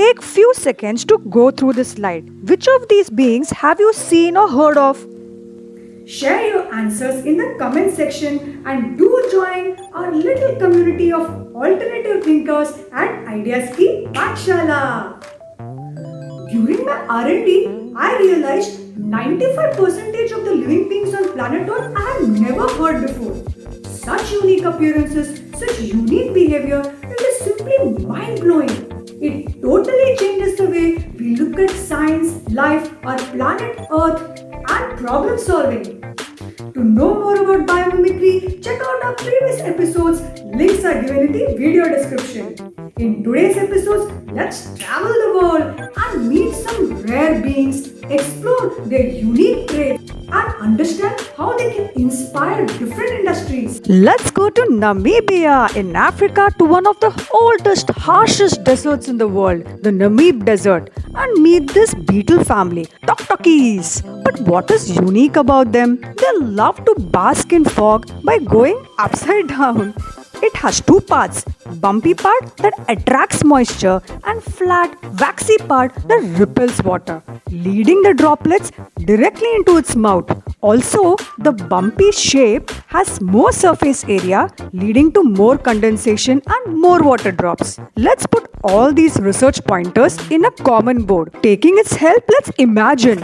take few seconds to go through this slide. Which of these beings have you seen or heard of? Share your answers in the comment section and do join our little community of alternative thinkers at Ideas Ki Pathshala. During my R&D, I realized 95% of the living beings on planet Earth I have never heard before. Such unique appearances, such unique behavior, it is simply mind-blowing. It totally changes the way we look at science, life, our planet Earth, and problem solving. To know more about biomimicry, check out our previous episodes. Links are given in the video description. In today's episodes, let's travel the world and meet some rare beings, explore their unique traits, and understand how they can inspire different industries. Let's go to Namibia in Africa, to one of the oldest, harshest deserts in the world, the Namib Desert, and meet this beetle family, Tuktukis. But what is unique about them? They love to bask in fog by going upside down. It has two parts, bumpy part that attracts moisture and flat, waxy part that repels water, leading the droplets directly into its mouth. Also, the bumpy shape has more surface area, leading to more condensation and more water drops. Let's put all these research pointers in a common board. Taking its help, let's imagine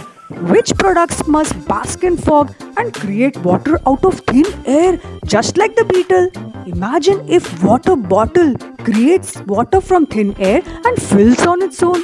which products must bask in fog and create water out of thin air, just like the beetle. Imagine if water bottle creates water from thin air and fills on its own.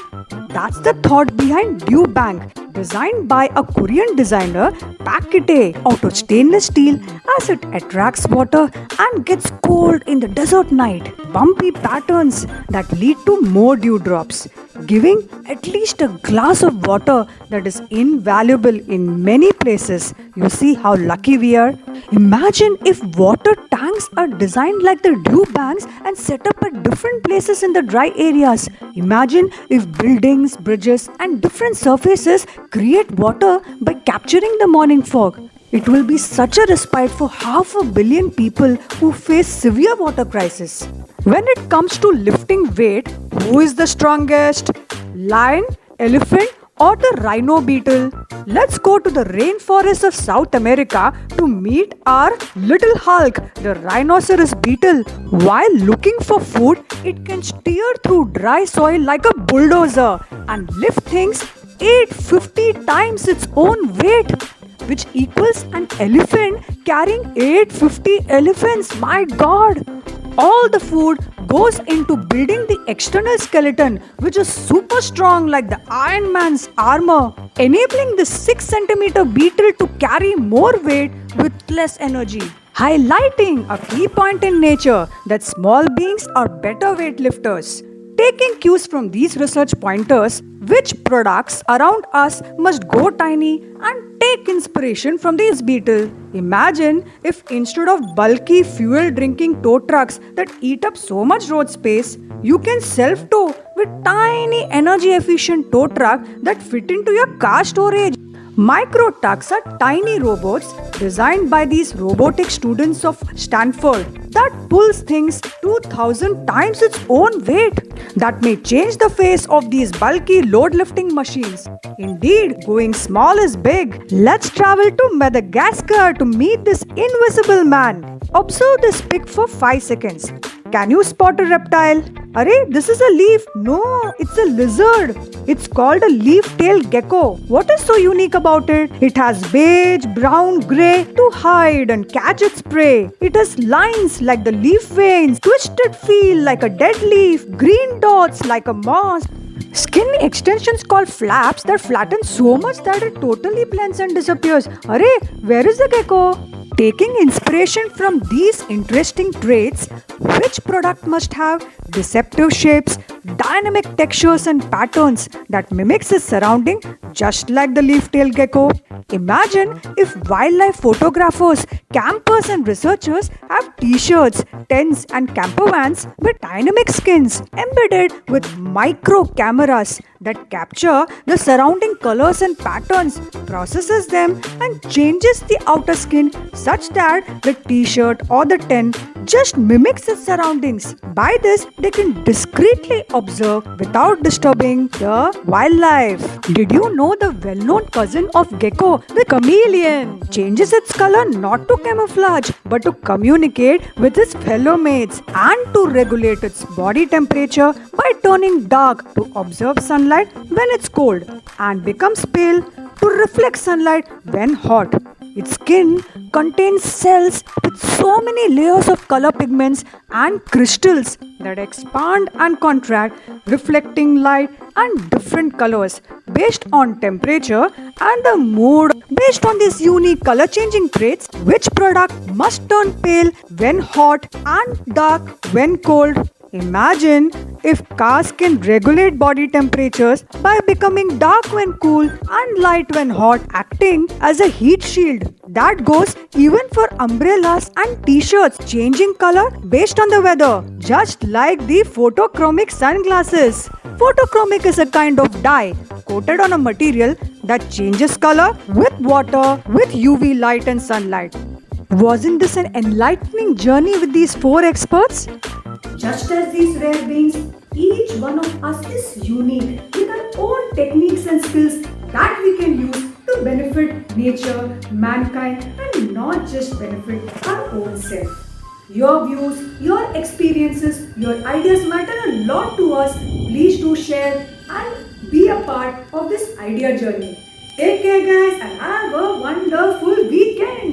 That's the thought behind Dew Bank, designed by a Korean designer, Pakite, out of stainless steel, as it attracts water and gets cold in the desert night. Bumpy patterns that lead to more dewdrops, giving at least a glass of water that is invaluable in many places. You see how lucky we are? Imagine if water tanks are designed like the dew banks and set up at different places in the dry areas. Imagine if buildings, bridges, and different surfaces create water by capturing the morning fog. It will be such a respite for 500 million people who face severe water crisis. When it comes to lifting weight, who is the strongest? Lion, elephant, or the rhino beetle? Let's go to the rainforest of South America to meet our little Hulk, the rhinoceros beetle. While looking for food, it can steer through dry soil like a bulldozer and lift things 850 times its own weight, which equals an elephant carrying 850 elephants. My God! All the food goes into building the external skeleton, which is super strong like the Iron Man's armor, enabling the 6 cm beetle to carry more weight with less energy. Highlighting a key point in nature that small beings are better weightlifters. Taking cues from these research pointers, which products around us must go tiny and take inspiration from these beetle? Imagine if instead of bulky fuel-drinking tow trucks that eat up so much road space, you can self-tow with tiny energy-efficient tow truck that fit into your car storage. Micro trucks are tiny robots designed by these robotic students of Stanford that pulls things 2000 times its own weight. That may change the face of these bulky load lifting machines. Indeed, going small is big. Let's travel to Madagascar to meet this invisible man. Observe this pic for 5 seconds. Can you spot a reptile? Arey, this is a leaf. No, it's a lizard. It's called a leaf-tailed gecko. What is so unique about it? It has beige, brown, grey to hide and catch its prey. It has lines like the leaf veins, twisted feel like a dead leaf, green dots like a moss. Skin extensions called flaps that flatten so much that it totally blends and disappears. Arey, where is the gecko? Taking inspiration from these interesting traits, which product must have deceptive shapes, dynamic textures and patterns that mimics its surrounding just like the leaf-tailed gecko? Imagine if wildlife photographers, campers, and researchers have t-shirts, tents, and camper vans with dynamic skins embedded with micro cameras that capture the surrounding colors and patterns, processes them, and changes the outer skin such that the t-shirt or the tent just mimics its surroundings. By this, they can discreetly observe without disturbing the wildlife. Did you know the well-known cousin of gecko, the chameleon, changes its color not to camouflage but to communicate with its fellow mates and to regulate its body temperature by turning dark to observe sunlight when it's cold and becomes pale to reflect sunlight when hot. Its skin contains cells with so many layers of color pigments and crystals that expand and contract, reflecting light and different colors based on temperature and the mood. Based on these unique color changing traits, which product must turn pale when hot and dark when cold? Imagine if cars can regulate body temperatures by becoming dark when cool and light when hot, acting as a heat shield. That goes even for umbrellas and t-shirts, changing color based on the weather, just like the photochromic sunglasses. Photochromic is a kind of dye coated on a material that changes color with water, with UV light and sunlight. Wasn't this an enlightening journey with these four experts? Just as these rare beings, each one of us is unique with our own techniques and skills that we can use to benefit nature, mankind, and not just benefit our own self. Your views, your experiences, your ideas matter a lot to us. Please do share and be a part of this idea journey. Take care, guys, and have a wonderful weekend.